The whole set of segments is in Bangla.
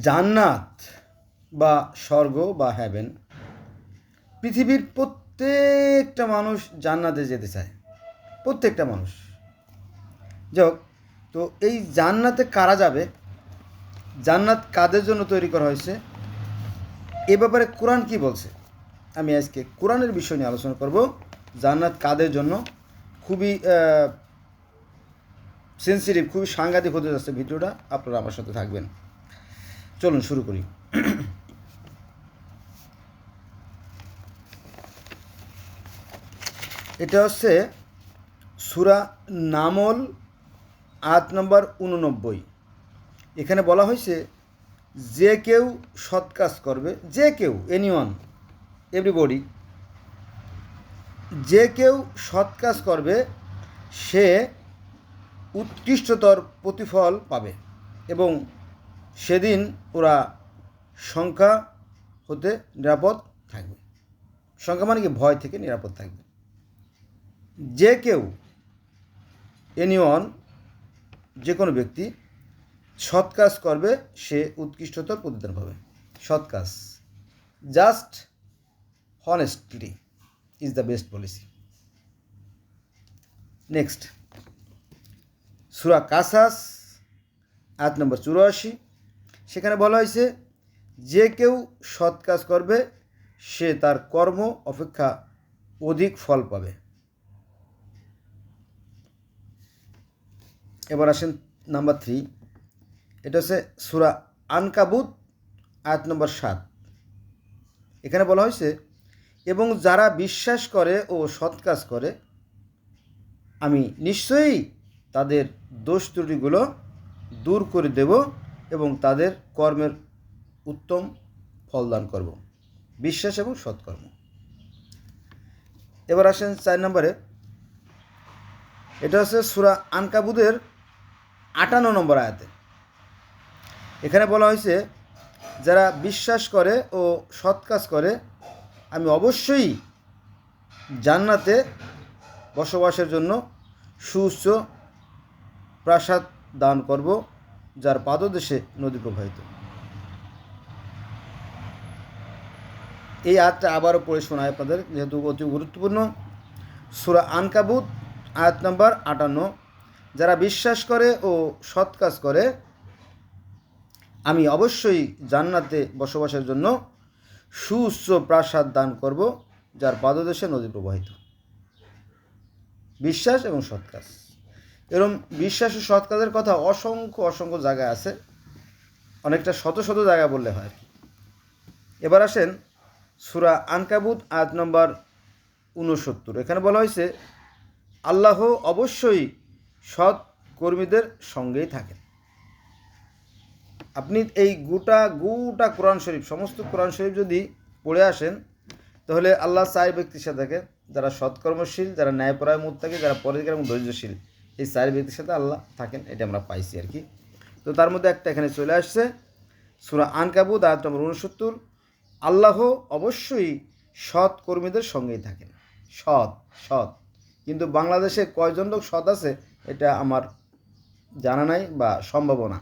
জান্নাত বা স্বর্গ বা হ্যাভেন, পৃথিবীর প্রত্যেকটা মানুষ জান্নাতে যেতে চায়, প্রত্যেকটা মানুষ। যাক, তো এই জান্নাতে কারা যাবে, জান্নাত কাদের জন্য তৈরি করা হয়েছে, এ ব্যাপারে কোরআন কি বলছে, আমি আজকে কোরআনের বিষয় নিয়ে আলোচনা করব। জান্নাত কাদের জন্য, খুবই সেন্সিটিভ, খুবই সাংঘাতিক হতে যাচ্ছে ভিডিওটা, আপনারা আমার সাথে থাকবেন। চলুন শুরু করি। এটা হচ্ছে সূরা নামল আয়াত নম্বর 89। এখানে বলা হয়েছে যে কেউ সৎ কাজ করবে, যে কেউ, এনিওয়ান, এভরিবডি, যে কেউ সৎ কাজ করবে সে উৎকৃষ্টতর প্রতিফল পাবে এবং সেদিন ওরা সংখ্যা হতে নিরাপদ থাকবে। সংখ্যা মানে কি, ভয় থেকে নিরাপদ থাকবে। যে কেউ, এনিওয়ান, যে কোনো ব্যক্তি সৎ কাজ করবে সে উৎকৃষ্টতর প্রতিদান পাবে। সৎ কাজ, just honestly is the best policy. Next, সূরা কাসাস আয়াত নম্বর 84। সেখানে বলা হয়েছে যে কেউ সৎ কাজ করবে সে তার কর্ম অপেক্ষা অধিক ফল পাবে। এবার আসেন নাম্বার 3। এটা হচ্ছে সূরা আনকাবুত আয়াত নম্বর 7। এখানে বলা হয়েছে এবং যারা বিশ্বাস করে ও সৎ কাজ করে আমি নিশ্চয়ই তাদের দোষ ত্রুটিগুলো দূর করে দেব এবং তাদের কর্মের উত্তম ফলদান করব। বিশ্বাস এবং সৎকর্ম। এবার আসেন 4 নম্বরে। এটা হচ্ছে সূরা আনকাবুতের 58 নম্বর আয়াতে। এখানে বলা হয়েছে যারা বিশ্বাস করে ও সৎ কাজ করে আমি অবশ্যই জান্নাতে বসবাসের জন্য সুউচ্চ প্রাসাদ দান করব যার পাদদেশে নদী প্রবাহিত। এই আয়াতটা আবারও পড়ে শোনায় আপনাদের, যেহেতু অতি গুরুত্বপূর্ণ। সূরা আনকাবুত আয়াত নম্বর 58। যারা বিশ্বাস করে ও সৎ কাজ করে আমি অবশ্যই জান্নাতে বসবাসের জন্য সুউচ্চ প্রাসাদ দান করব যার পাদদেশে নদী প্রবাহিত। বিশ্বাস এবং সৎ কাজ, এরকম বিশ্বাস ও সৎ কাজের কথা অসংখ্য অসংখ্য জায়গায় আছে, অনেকটা শত শত জায়গা বললে হয়। এবার আসেন সূরা আনকাবুত আয়াত নম্বর 69। এখানে বলা হয়েছে আল্লাহ অবশ্যই সৎ কর্মীদের সঙ্গেই থাকেন। আপনি এই গোটা কোরআন শরীফ, সমস্ত কোরআন শরীফ যদি পড়ে আসেন তাহলে আল্লাহ 4 ব্যক্তির সাথে থাকেন, যারা সৎকর্মশীল, যারা ন্যায়পরায়ণ মুত্তাকি, যারা পরহেজগার এবং ধৈর্যশীল। এই 4 ব্যক্তির সাথে আল্লাহ থাকেন, এটা আমরা পাইছি আর কি। তো তার মধ্যে একটা এখানে চলে আসছে সূরা আনকাবুত আয়াত নম্বর 69। আল্লাহ অবশ্যই সৎ কর্মীদের সঙ্গেই থাকেন। সৎ সৎ, কিন্তু বাংলাদেশে কয়জন লোক সৎ আছে এটা আমার জানা নাই বা সম্ভাবনা।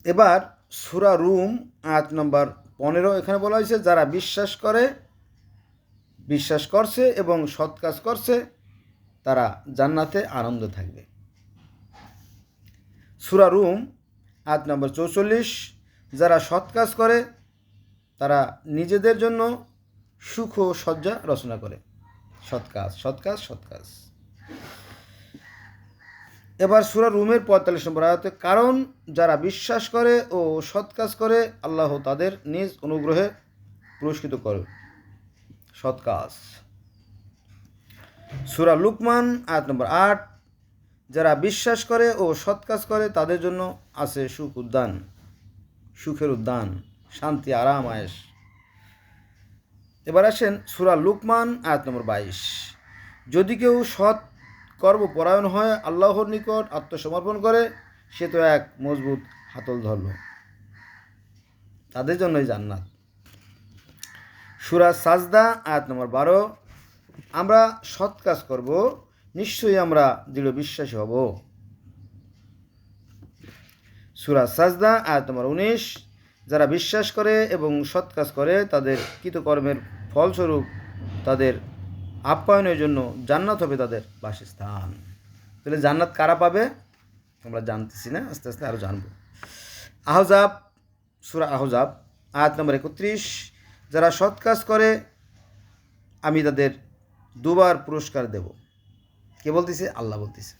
এবার সূরা রুম আয়াত নম্বর 15। এখানে বলা হয়েছে যারা বিশ্বাস করছে এবং সৎ কাজ করছে তারা জান্নাতে আনন্দ থাকবে। সূরা রুম আয়াত নম্বর 44। যারা সৎ কাজ করে তারা নিজেদের জন্য সুখ ও সজ্জা রচনা করে। সৎ কাজ, সৎ কাজ, সৎ কাজ। এবার সূরা রুমের 45 নম্বর আয়াতে কারণ যারা বিশ্বাস করে ও সৎ কাজ করে আল্লাহ তাদের নিজ অনুগ্রহে পুরস্কৃত করে। সৎ কাজ। সূরা লুকমান আয়াত নম্বর 8। যারা বিশ্বাস করে ও সৎ কাজ করে তাদের জন্য আছে সুখের উদ্যান, শান্তি, আরাম, আয়েশ। এবার আসেন সূরা লুকমান আয়াত নম্বর 22। যদি কেউ সৎ কর্মপরায়ণ হয়, আল্লাহর নিকট আত্মসমর্পণ করে, সে তো এক মজবুত হাতল ধরল, তাদের জন্যই জান্নাত। সূরা সাজদা আয়াত নম্বর 12। আমরা সৎ কাজ করব নিশ্চয়ই আমরা দৃঢ় বিশ্বাসী হব। সূরা সাজদা আয়াত নম্বর 19, যারা বিশ্বাস করে এবং সৎ কাজ করে তাদের কৃতকর্মের ফলস্বরূপ তাদের আপ্যায়নের জন্য জান্নাত হবে তাদের বাসস্থান। তাহলে জান্নাত কারা পাবে আমরা জানতেছি না, আস্তে আস্তে আরও জানব। আহজাব, সূরা আহজাব আয়াত নম্বর 31, যারা সৎ কাজ করে আমি তাদের দুবার পুরস্কার দেব। কে বলতেছে? আল্লাহ বলতেছে।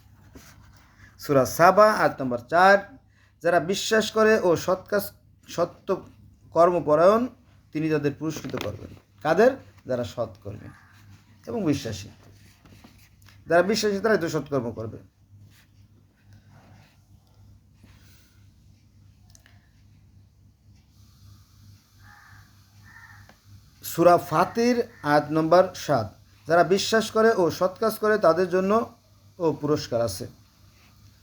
সূরা সাবা আয়াত নম্বর 4, যারা বিশ্বাস করে ও সত্য কর্মপরায়ণ তিনি তাদের পুরস্কৃত করবেন। কাদের? যারা সৎ করবে এবং বিশ্বাসী। যারা বিশ্বাসী তারাই তো সৎকর্ম করবে। সূরা ফাতির আয়াত নম্বর 7, যারা বিশ্বাস করে ও সৎ কাজ করে তাদের জন্য ও পুরস্কার আছে।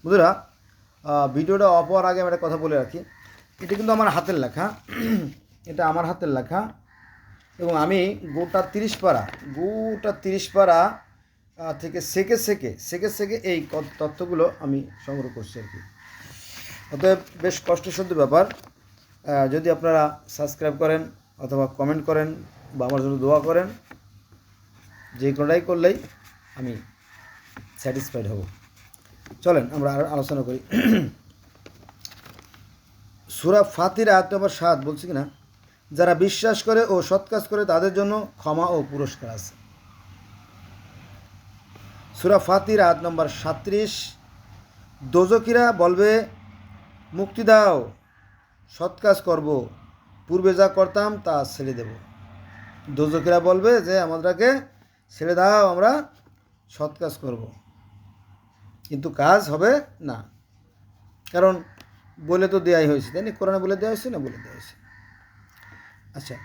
বন্ধুরা, ভিডিওটা অফ হওয়ার আগে আমি একটা কথা বলে রাখি, এটা কিন্তু আমার হাতের লেখা, এটা আমার হাতের লেখা এবং আমি গোটা 30 পারা থেকে সেকে এই তথ্যগুলো আমি সংগ্রহ করছি আর কি। অতএব বেশ কষ্টসাধ্য ব্যাপার। যদি আপনারা সাবস্ক্রাইব করেন অথবা কমেন্ট করেন বা আমার জন্য দোয়া করেন, যে কোনোটাই করলেই আমি স্যাটিসফাইড হব। চলেন আমরা আর আলোচনা করি। সূরা ফাতির আয়াত নম্বর 7 বলছি কিনা, যারা বিশ্বাস করে ও সৎ কাজ করে তাদের জন্য ক্ষমা ও পুরস্কার আছে। সূরা ফাতির আয়াত নম্বর 37, দোজখীরা বলবে মুক্তি দাও, সৎ কাজ করব, পূর্বে যা করতাম তা ছেড়ে দেব। দোজখীরা বলবে যে আমাদেরকে ছেড়ে দাও, আমরা সৎ কাজ করব, কিন্তু কাজ হবে না, কারণ বলে তো দেওয়াই হয়েছে, তাই না? কোরআনে বলে দেওয়া হয়েছে না? বলে দেওয়া হয়েছে। আচ্ছা,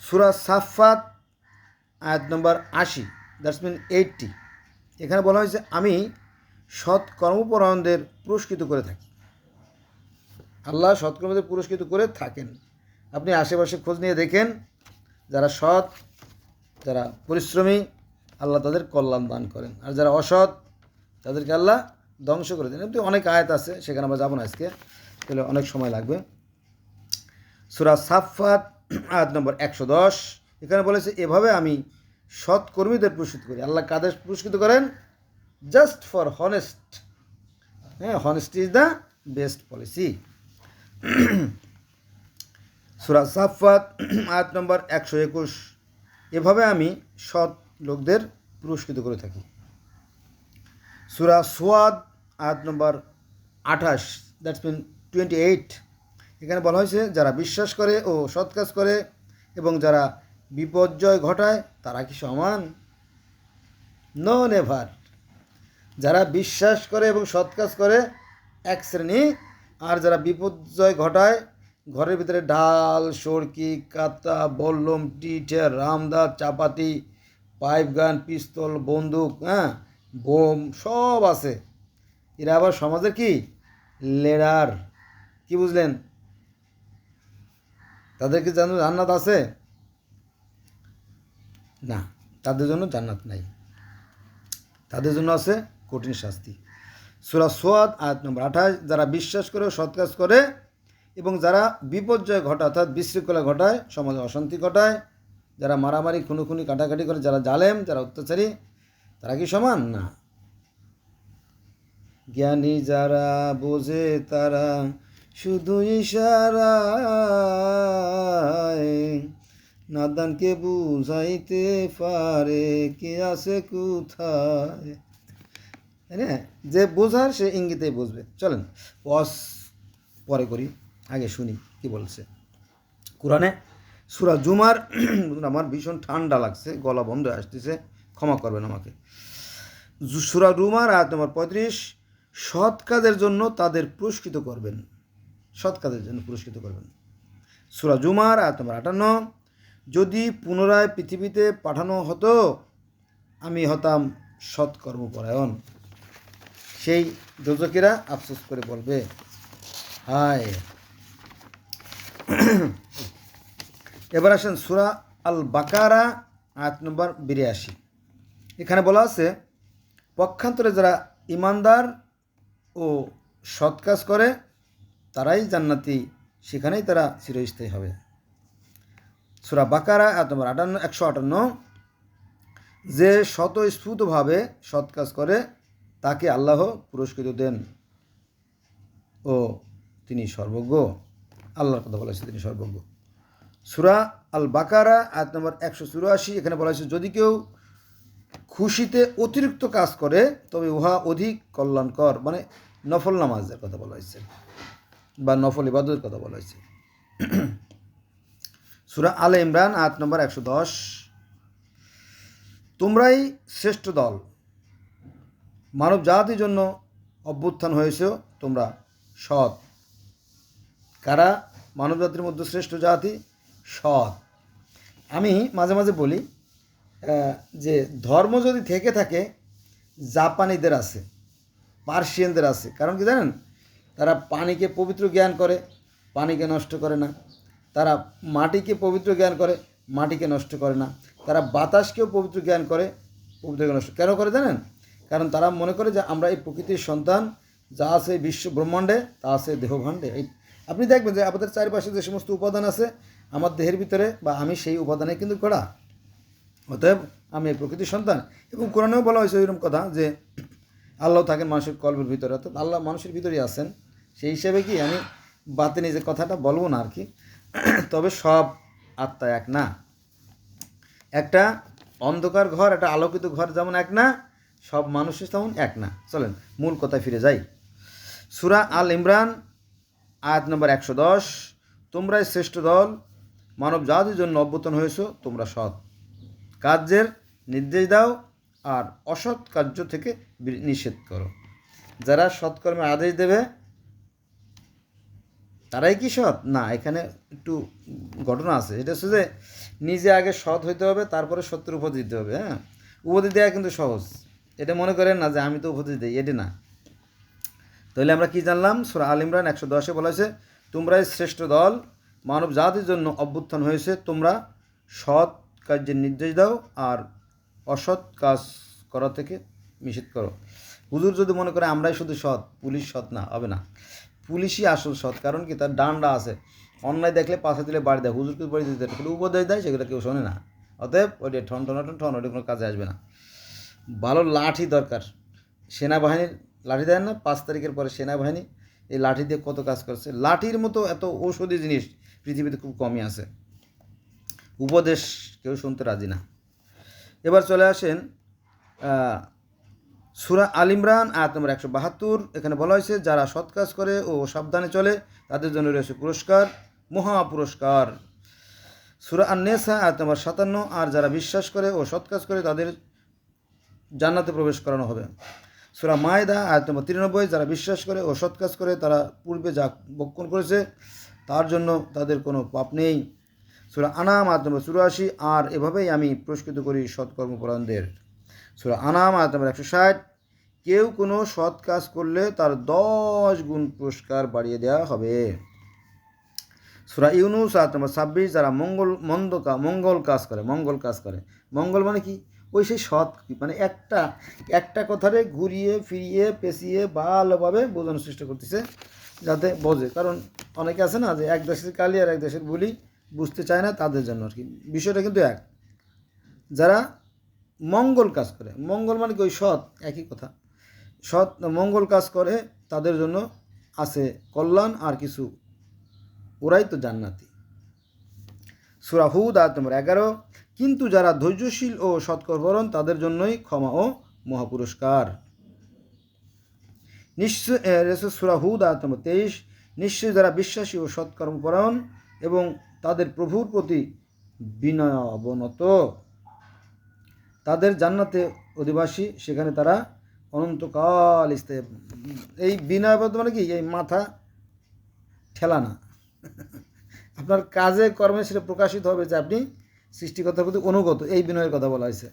সূরা সাফফাত আয়াত নম্বর 80, দ্যাটস মিন 80, এখানে বলা হয়েছে আমি সৎ কর্মপরায়ণদের পুরস্কৃত করে থাকি। আল্লাহ সৎকর্মদের পুরস্কৃত করে থাকেন। আপনি আশেপাশে খোঁজ নিয়ে দেখেন, যারা সৎ, যারা পরিশ্রমী, আল্লাহ তাদের কল্যাণ দান করেন, আর যারা অসৎ তাদেরকে আল্লাহ ধ্বংস করে দেন। এমনি অনেক আয়াত আছে, সেখানে আমরা যাবো না আজকে, তাহলে অনেক সময় লাগবে। সূরা সাফফাত আয়াত নম্বর 110, এখানে বলেছে এভাবে আমি সৎ কর্মীদের পুরস্কৃত করি। আল্লাহ কাদের পুরস্কৃত করেন? Just for honest. হ্যাঁ, honesty is the best policy. সূরা সাফফাত আয়াত নম্বর 121, এভাবে আমি সৎ লোকদের পুরস্কৃত করে থাকি। সূরা সুয়াদ আয়াত নম্বর 28, দ্যাটস মিন 28, এখানে বলা হয়েছে যারা বিশ্বাস করে ও সৎ কাজ করে এবং যারা বিপর্যয় ঘটায় তারা কি সমান? No, never. যারা বিশ্বাস করে এবং সৎ কাজ করে এক শ্রেণী, আর যারা বিপর্যয় ঘটায়, ঘরের ভিতরে ডাল, সরকি, কাতা, বল্লম, টিটে, রামদা, চাপাতি, পাইপ গান, পিস্তল, বন্দুক, বোম সব আছে, এরা আবার সমাজের কি লিডার। কি বুঝলেন? তাদেরকে জান্নাত আছে? না, তাদের জন্য জান্নাত নাই, তাদের জন্য আছে কঠিন শাস্তি। সূরা সুয়াদ আয়াত নম্বর 28, যারা বিশ্বাস করে সৎ কাজ করে এবং যারা বিপর্যয় ঘটায় অর্থাৎ বিশৃঙ্খলা ঘটায়, সমাজে অশান্তি ঘটায়, যারা মারামারি, খুনোখুনি, কাটাকাটি করে, যারা জালেম, যারা অত্যাচারী, তারা কি সমান? না। জ্ঞানী যারা বোঝে তারা শুধু ইশারায়, নাদানকে বুঝাইতে পারে কে আছে কোথায়। হ্যাঁ, যে বোঝার সে ইঙ্গিতেই বুঝবে। চলেন পজ পরে করি, আগে শুনি কি বলছে কোরআনে। সূরা জুমার, আমার ভীষণ ঠান্ডা লাগছে, গলা বন্ধ হয়ে আসতেছে, ক্ষমা করবেন আমাকে। সূরা জুমার আয়াত নম্বর 35, সৎ কাজের জন্য তাদের পুরস্কৃত করবেন, সৎ কাজের জন্য পুরস্কৃত করবেন। সূরা জুমার আয়াত নম্বর 58, যদি পুনরায় পৃথিবীতে পাঠানো হতো আমি হতাম সৎকর্মপরায়ণ। সেই দোজখীরা আফসোস করে বলবে হায়। এবার আসেন সূরা আল বাকারা আয়াত নম্বর 82, এখানে বলা আছে পক্ষান্তরে যারা ইমানদার ও সৎ কাজ করে তারাই জান্নাতি, সেখানেই তারা চিরস্থায়ী হবে। সূরা বাকারা আয়াত নম্বর 158, যে স্বতঃস্ফূর্তভাবে সৎ কাজ করে তাকে আল্লাহ পুরস্কৃত দেন ও তিনি সর্বজ্ঞ। আল্লাহর কথা বলা হয়েছে, তিনি সর্বজ্ঞ। সূরা আল বাকারা আয়াত নম্বর 184, এখানে বলা হয়েছে যদি কেউ খুশিতে অতিরিক্ত কাজ করে তবে উহা অধিক কল্যাণকর, মানে নফল নামাজের কথা বলা হয়েছে বা নফল ইবাদতের কথা বলা হয়েছে। সূরা আলে ইমরান আয়াত নম্বর 110, তোমরাই শ্রেষ্ঠ দল, মানব জাতির জন্য অভ্যুত্থান হয়েছে, তোমরা সৎ। কারা মানব জাতির মধ্যে শ্রেষ্ঠ জাতি? সৎ। আমি মাঝে মাঝে বলি যে ধর্ম যদি থেকে থাকে, জাপানিদের আছে, পার্সিয়ানদের আছে। কারণ কি জানেন? তারা পানিকে পবিত্র জ্ঞান করে, পানিকে নষ্ট করে না। তারা মাটিকে পবিত্র জ্ঞান করে, মাটিকে নষ্ট করে না। তারা বাতাসকেও পবিত্র জ্ঞান করে, পবিত্র নষ্ট কেন করে জানেন? কারণ তারা মনে করে যে আমরা এই প্রকৃতির সন্তান, যা আছে বিশ্ব ব্রহ্মাণ্ডে তা আছে দেহভাণ্ডে। আপনি দেখবেন যে আমাদের চারিপাশে যে সমস্ত উপাদান আছে আমার দেহের ভিতরে, বা আমি সেই উপাদানে কিন্তু গড়া, অতএব আমি এই প্রকৃতির সন্তান। এবং কোরআনেও বলা হয়েছে এরকম কথা যে আল্লাহ থাকেন মানুষের কল্পের ভিতরে, অর্থাৎ আল্লাহ মানুষের ভিতরেই আছেন। সেই হিসেবে কি আমি বাতিনি যে কথাটা বলবো না আর কি, তবে সব আত্মা এক না। একটা অন্ধকার ঘর, একটা আলোকিত ঘর যেমন এক না, সব মানুষের তেমন এক না। চলেন মূল কথায় ফিরে যাই। সূরা আল ইমরান আয়াত নম্বর 110, তোমরাই শ্রেষ্ঠ দল, মানব জাতির জন্য অভ্যুত্থান হয়েছ, তোমরা সৎ। কার্যের নির্দেশ দাও আর অসৎ কার্য থেকে নিষেধ করো। যারা সৎকর্মের আদেশ দেবে তারাই কি সৎ? না, এখানে একটু ঘটনা আছে। এটা হচ্ছে যে নিজে আগে সৎ হইতে হবে, তারপরে সত্যের উপদেশ দিতে হবে। হ্যাঁ, উপদেশ দেওয়া কিন্তু সহজ, এটা মনে করেন না যে আমি তো উপদেশ দিই, এটা না। তাহলে আমরা কি জানলাম? সূরা আল ইমরান 110 বলা হয়েছে তোমরাই শ্রেষ্ঠ দল, মানব জাতির জন্য অভ্যুত্থান হয়েছে, তোমরা সৎ কার্যের নির্দেশ দাও আর অসৎ কাজ করা থেকে নিষেধ করো। হুজুর যদি মনে করে আমরাই শুধু সৎ, পুলিশ সৎ না, হবে না। পুলিশই আসল সৎ, কারণ কি তার ডান্ডা আছে, অন্যায় দেখলে পাশে দিলে বাড়ি দেয়, হুজুরকে বাড়ি দিতে কিন্তু উপদেশ দেয়, সেগুলো কেউ শোনে না। অতএব ওইটা ঠন ঠন ঠন, ওইটা কোনো কাজে আসবে না। ভালো লাঠি দরকার। সেনাবাহিনীর লাঠি দেন না, 5 তারিখের পরে সেনাবাহিনী এই লাঠি দিয়ে কত কাজ করছে। লাঠির মতো এত ঔষধি জিনিস পৃথিবীতে খুব কমই আছে। উপদেশ কেউ শুনতে রাজি না। এবার চলে আসেন সূরা আল ইমরান আয়াত নম্বর 172, এখানে বলা হয়েছে যারা সৎ কাজ করে ও সাবধানে চলে তাদের জন্য রয়েছে পুরস্কার, মহা পুরস্কার। সূরা আন-নিসা আয়াত নম্বর 57, আর যারা বিশ্বাস করে ও সৎ কাজ করে তাদের জান্নাতে প্রবেশ করানো হবে। সূরা মায়দা আয়াত নম্বর 93, যারা বিশ্বাস করে ও সৎ কাজ করে তারা পূর্বে যা ভক্ষণ করেছে তার জন্য তাদের কোনো পাপ নেই। সূরা আনাম আয়াত নম্বর 84, আর এভাবেই আমি পুরস্কৃত করি সৎকর্মপরায়ণদের। সূরা আনাম আয়াত নম্বর 160, কেউ কোনো সৎ কাজ করলে তার 10 গুণ পুরস্কার বাড়িয়ে দেওয়া হবে। সূরা ইউনূস আয়াত নম্বর 26, যারা মঙ্গল কাজ করে, মঙ্গল মানে কি? ওই সেই সৎ, মানে একটা কথারে ঘুরিয়ে ফিরিয়ে পেঁচিয়ে ভালোভাবে বোঝানোর চেষ্টা করতেছে যাতে বোঝে। কারণ অনেকে আছে না যে এক দেশের কালি আর এক দেশের বুলি বুঝতে চায় না, তাদের জন্য আর কি। বিষয়টা কিন্তু এক। যারা মঙ্গল কাজ করে, মঙ্গল মানে কি? ওই সৎ, একই কথা। সৎ মঙ্গল কাজ করে তাদের জন্য আছে কল্যাণ আর কিছু, ওরাই তো জান্নাতি। সূরা হুদ আয়াত নম্বর 11, কিন্তু যারা ধৈর্যশীল ও সৎকর্মপরায়ণ তাদের জন্যই ক্ষমা ও মহাপুরস্কার। সূরা হুদ আয়াত নম্বর 23, নিশ্চয়ই যারা বিশ্বাসী ও সৎকর্মপরায়ণ এবং তাদের প্রভুর প্রতি বিনয় অবনত তাদের জান্নাতে অধিবাসী, সেখানে তারা অনন্তকাল স্থায়ী। এই বিনয় অবনত মানে কি? এই মাথা ঠেলা না, আপনার কাজে কর্মে সেটা প্রকাশিত হবে যে আপনি সৃষ্টিকর্তার প্রতি অনুগত, এই বিনয়ের কথা বলা হয়েছে।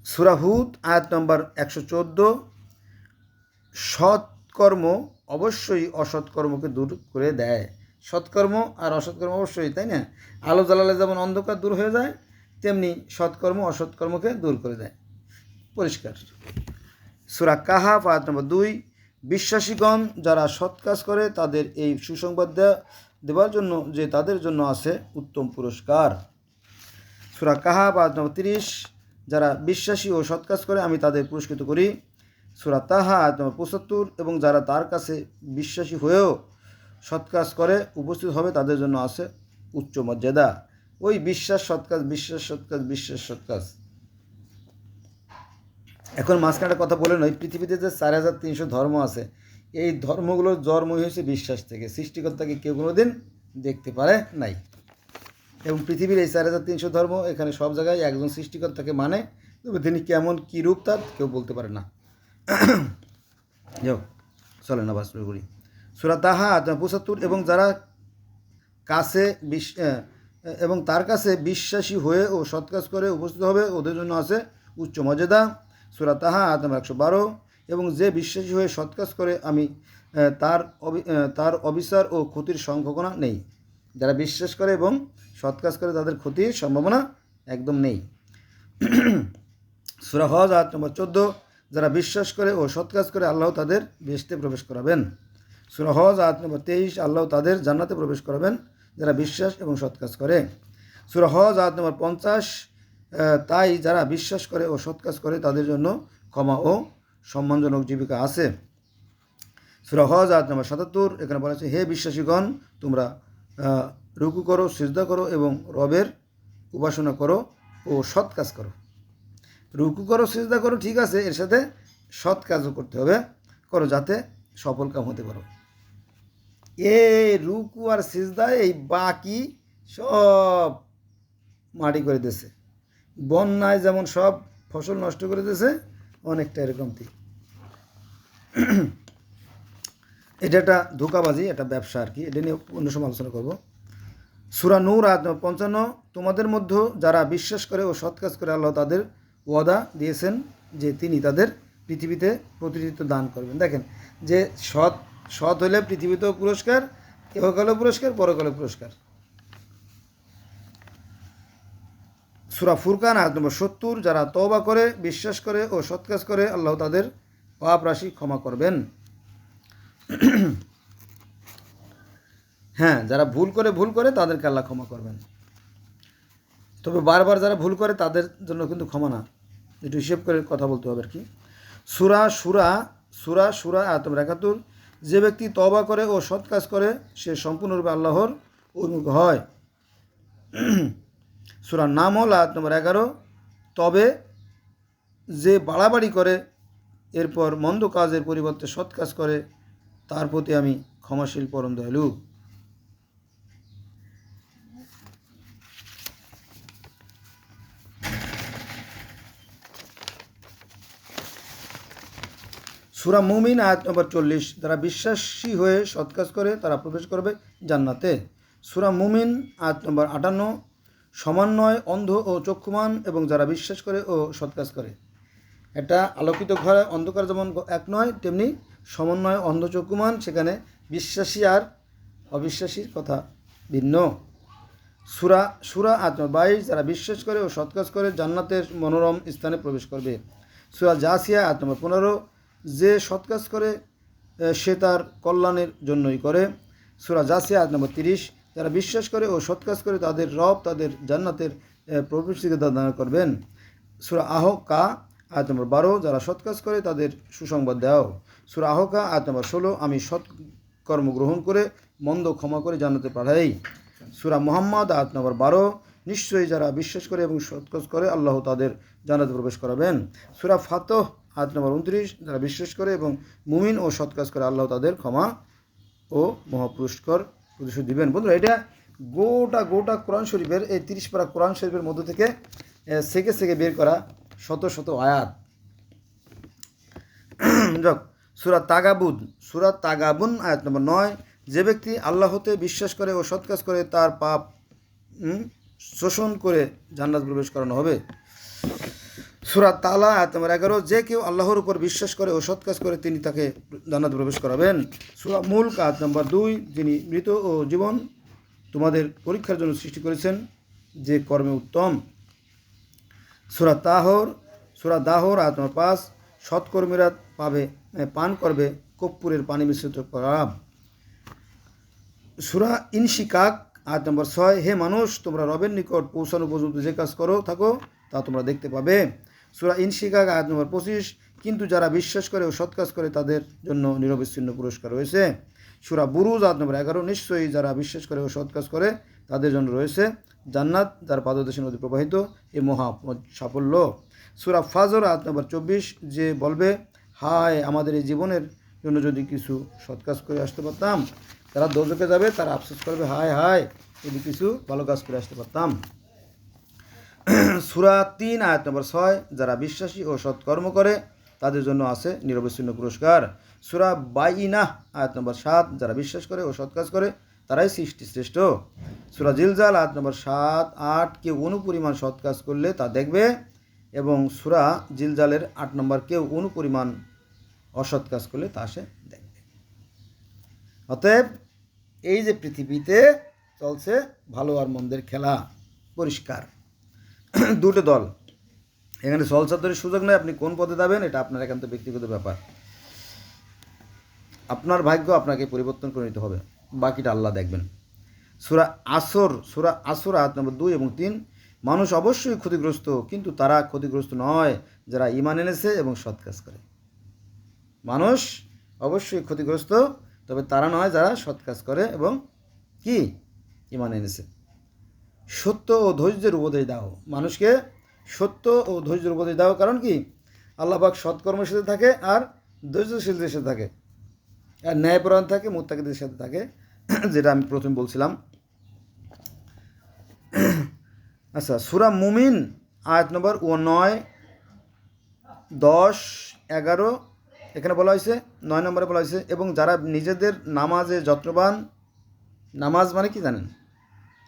সূরা হুদ আয়াত নম্বর 114, সৎকর্ম অবশ্যই অসৎকর্মকে দূর করে দেয়। সৎকর্ম আর অসৎকর্ম অবশ্যই, তাই না? আলো জ্বালালে যেমন অন্ধকার দূর হয়ে যায়, তেমনি সৎকর্ম অসৎকর্মকে দূর করে দেয়। পরিষ্কার। সূরা কাহাফ আয়াত নম্বর 2, বিশ্বাসীগণ যারা সৎ কাজ করে তাদের এই সুসংবাদ দেওয়ার জন্য যে তাদের জন্য আছে উত্তম পুরস্কার। সূরা কাহাফ আয়াত নম্বর 30, যারা বিশ্বাসী ও সৎ কাজ করে আমি তাদের পুরস্কৃত করি। সূরা তাহা আয়াত নম্বর 75, এবং যারা তার কাছে বিশ্বাসী হয়েও সৎ কাজ করে উপস্থিত হবে তাদের জন্য আছে উচ্চ মর্যাদা। ওই বিশ্বাস সৎ কাজ, বিশ্বাস সৎ কাজ, বিশ্বাস সৎ কাজ। এখন মাঝখানে কথা বলে নয়, পৃথিবীতে যে 4300 ধর্ম আছে, এই ধর্মগুলোর জন্মই হয়েছে বিশ্বাস থেকে। সৃষ্টিকর্তাকে কেউ কোনো দিন দেখতে পারে নাই, এবং পৃথিবীর এই 4300 ধর্ম এখানে সব জায়গায় একজন সৃষ্টিকর্তাকে মানে, তবে তিনি কেমন কী রূপ তার কেউ বলতে পারে না। চলেন আবার শুরু করি। সূরা তাহা 75, এবং যারা কাছে এবং তার কাছে বিশ্বাসী হয়ে ও সৎ কাজ করে উপস্থিত হবে ওদের জন্য আছে উচ্চ মর্যাদা। সূরা তাহা 112, এবং যে বিশ্বাসী হয়ে সৎ কাজ করে আমি তার অবিচার ও ক্ষতির সম্ভাবনা নেই। যারা বিশ্বাস করে এবং সৎ কাজ করে তাদের ক্ষতির সম্ভাবনা একদম নেই। সূরা হজ 14, যারা বিশ্বাস করে ও সৎ কাজ করে আল্লাহ তাদের বেহেশতে প্রবেশ করাবেন। সূরা হজ 23, আল্লাহ তাদের জান্নাতে প্রবেশ করাবেন যারা বিশ্বাস এবং সৎ কাজ করে। সূরা হজ 50, তাই যারা বিশ্বাস করে ও সৎ কাজ করে তাদের জন্য ক্ষমা ও সম্মানজনক জীবিকা আছে। সূরা হজ 77, এখানে বলা আছে, হে বিশ্বাসীগণ, তোমরা রুকু করো, সিজদা করো এবং রবের উপাসনা করো ও সৎ কাজ করো। রুকু করো, সিজদা করো, ঠিক আছে, এর সাথে সৎ কাজও করতে হবে, করো যাতে সফল কাম হতে পারো। রুকু আর সিজদা এই বাকি সব মাটি করে দিয়েছে। বন্যায় যেমন সব ফসল নষ্ট করে দিয়েছে, অনেকটা এরকম ঠিক। এটা একটা ধোঁকাবাজি, এটা ব্যবসা আর কি, এটা নিয়ে অন্য সময় আলোচনা করবো। সূরা নূর 55, তোমাদের মধ্যে যারা বিশ্বাস করে ও সৎ কাজ করে আল্লাহ তাদের ওয়াদা দিয়েছেন যে তিনি তাদের পৃথিবীতে প্রতিনিধিত্ব দান করবেন। দেখেন যে সৎ হলে পৃথিবীতেও পুরস্কার, ইহকালেও পুরস্কার, পরকালেও পুরস্কার। সূরা ফুরকান 70, যারা তওবা করে বিশ্বাস করে ও সৎ কাজ করে আল্লাহ তাদের পাপ রাশি ক্ষমা করবেন। হ্যাঁ, যারা ভুল করে তাদেরকে আল্লাহ ক্ষমা করবেন, তবে বারবার যারা ভুল করে তাদের জন্য কিন্তু ক্ষমা না, একটু হিসেব করে কথা বলতে হবে আর কি। সূরা 71, যে ব্যক্তি তওবা করে ও সৎ কাজ করে সে সম্পূর্ণরূপে আল্লাহর উন্মুখ হয়। সূরা নামল 11, তবে যে বাড়াবাড়ি করে এরপর মন্দ কাজের পরিবর্তে সৎ কাজ করে তার প্রতি আমি ক্ষমাশীল পরম দয়ালু। সূরা মুমিন 40, যারা বিশ্বাসী হয়ে সৎ কাজ করে তারা প্রবেশ করবে জান্নাতে। সূরা মুমিন 58, সমন্বয় অন্ধ ও চক্ষুমান এবং যারা বিশ্বাস করে ও সৎ কাজ করে। এটা আলোকিত ঘরে অন্ধকার যেমন এক নয়, তেমনি সমন্বয় অন্ধ চক্ষুমান, সেখানে বিশ্বাসী আর অবিশ্বাসীর কথা ভিন্ন। সূরা 22, যারা বিশ্বাস করে ও সৎ কাজ করে জান্নাতের মনোরম স্থানে প্রবেশ করবে। সূরা জাসিয়া 15, যে সৎ কাজ করে সে তার কল্যাণের জন্যই করে। সূরা জাসিয়া 30, যারা বিশ্বাস করে ও সৎ কাজ করে তাদের রব তাদের জান্নাতের প্রবেশিকা দান করবেন। সূরা আহকা 12, যারা সৎ কাজ করে তাদের সুসংবাদ দাও। সূরা আহকা 16, আমি সৎ কর্ম গ্রহণ করে মন্দ ক্ষমা করে জান্নাতে পাঠাই। সূরা মুহাম্মদ 12, নিশ্চয়ই যারা বিশ্বাস করে এবং সৎ কাজ করে আল্লাহ তাদের জান্নাতে প্রবেশ করাবেন। সূরা ফাতহ 29, যারা বিশ্বাস করে এবং মুমিন ও সৎ কাজ করে আল্লাহ তাদের ক্ষমা ও মহাপুরস্কার প্রতিশোধ দিবেন। বন্ধুরা, এটা গোটা কোরআন শরীফের এই 30 পারা কোরআন শরীফের মধ্য থেকে সেকে বের করা শত আয়াত। সূরা তাগাবুন 9, যে ব্যক্তি আল্লাহতে বিশ্বাস করে ও সৎ কাজ করে তার পাপ শোষণ করে জান্নাত প্রবেশ করানো হবে। সূরা তালা 11, যে কেউ আল্লাহর উপর বিশ্বাস করে ও সৎ কাজ করে তিনি তাকে জান্নাতে প্রবেশ করাবেন। সূরা মুলক 2, যিনি মৃত ও জীবন তোমাদের পরীক্ষার জন্য সৃষ্টি করেছেন, যে কর্মে উত্তম সূরা দাহর আয়াত নম্বর 5, সৎকর্মীরা পান করবে কর্পূরের পানি মিশ্রিত করাব। সূরা ইনশিকাক আয়াত নম্বর 6, হে মানুষ, তোমরা রবের নিকট পৌঁছানো পর্যন্ত যে কাজ থাকো তা তোমরা দেখতে পাবে। সূরা ইনশিকাক আয়াত নম্বর 25, কিন্তু যারা বিশ্বাস করে ও সৎ কাজ করে তাদের জন্য নিরবচ্ছিন্ন পুরস্কার রয়েছে। সূরা বুরুজ আয়াত নম্বর 11, নিশ্চয়ই যারা বিশ্বাস করে ও সৎ কাজ করে তাদের জন্য রয়েছে জান্নাত, যার পাদদেশে নদী প্রবাহিত, এ মহা সাফল্য। সূরা ফাজর আয়াত নম্বর 24, যে বলবে হায় আমাদের এই জীবনের জন্য যদি কিছু সৎ কাজ করে আসতে পারতাম, তারা দোজখে যাবে, তারা আফসোস করবে হায় হায় যদি কিছু ভালো কাজ করে আসতে পারতাম। সূরা 3 আয়াত নম্বর 6, যারা বিশ্বাসী ও সৎকর্ম করে তাদের জন্য আছে নিরবচ্ছিন্ন পুরস্কার। সূরা বাইনাহ আয়াত নম্বর 7, যারা বিশ্বাস করে ও সৎ কাজ করে তারাই সৃষ্টি শ্রেষ্ঠ। সূরা জিলজাল আয়াত নম্বর 7, 8, কেউ অনুপরিমাণ সৎ কাজ করলে তা দেখবে, এবং সূরা জিলজালের 8 নম্বর, কেউ অনুপরিমাণ অসৎ কাজ করলে তা সে দেখবে। অতএব এই যে পৃথিবীতে চলছে ভালো আর মন্দের খেলা, পরিষ্কার দুটো দল, এখানে সলসাদরের সুযোগ নেই। আপনি কোন পদে যাবেন এটা আপনার একান্ত ব্যক্তিগত ব্যাপার, আপনার ভাগ্য আপনাকে পরিবর্তন করে নিতে হবে, বাকিটা আল্লাহ দেখবেন। সূরা আসর আয়াত নম্বর 2 এবং 3, মানুষ অবশ্যই ক্ষতিগ্রস্ত, কিন্তু তারা ক্ষতিগ্রস্ত নয় যারা ঈমান এনেছে এবং সৎ কাজ করে। মানুষ অবশ্যই ক্ষতিগ্রস্ত, তবে তারা নয় যারা সৎ কাজ করে এবং কি ঈমান এনেছে। সত্য ও ধৈর্যের উপদেশ দাও, মানুষকে সত্য ও ধৈর্যের উপদেশ দাও, কারণ কি আল্লাহ পাক সৎকর্মের সাথে থাকে আর ধৈর্যশীলদের সাথে থাকে, আর ন্যায়পরায়ণ থাকে মুত্তাকিদের সাথে থাকে, যেটা আমি প্রথমে বলছিলাম। আচ্ছা, সূরা মুমিন আয়াত নম্বর 9, 10, 11, এখানে বলা হয়েছে 9 নম্বরে বলা হয়েছে, এবং যারা নিজেদের নামাজে যত্নবান। নামাজ মানে কি জানেন?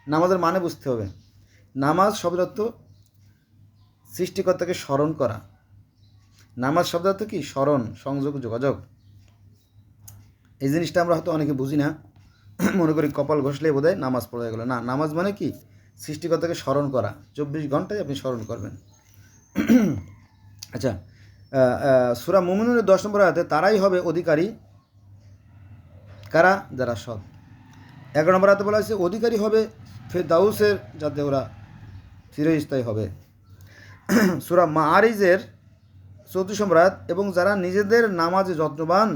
নামাজের মানে বুঝতে হবে। নামাজ শব্দ অর্থ সৃষ্টিকর্তাকে স্মরণ করা। নামাজ শব্দ অর্থ কি? স্মরণ, সংযোগ, যোগাযোগ। এই জিনিসটা আমরা হয়তো অনেকে বুঝি না, মনে করি কপাল ঘষলেই বোধহয় নামাজ পড়ে গেলো। না, নামাজ মানে কি? সৃষ্টিকর্তাকে স্মরণ করা, 24 ঘন্টায় আপনি স্মরণ করবেন। আচ্ছা, সূরা মুমিনুনের 10 নম্বর আয়াতে তারাই হবে অধিকারী, কারা? যারা সৎ। 11 নম্বর আয়াতে বলা হয়েছে অধিকারী হবে ফেরদাউসের, যাতে ওরা চিরস্থায়ী হবে। সূরা মাআরিজের 34 নম্বর আয়াত, এবং যারা নিজেদের নামাজে যত্নবান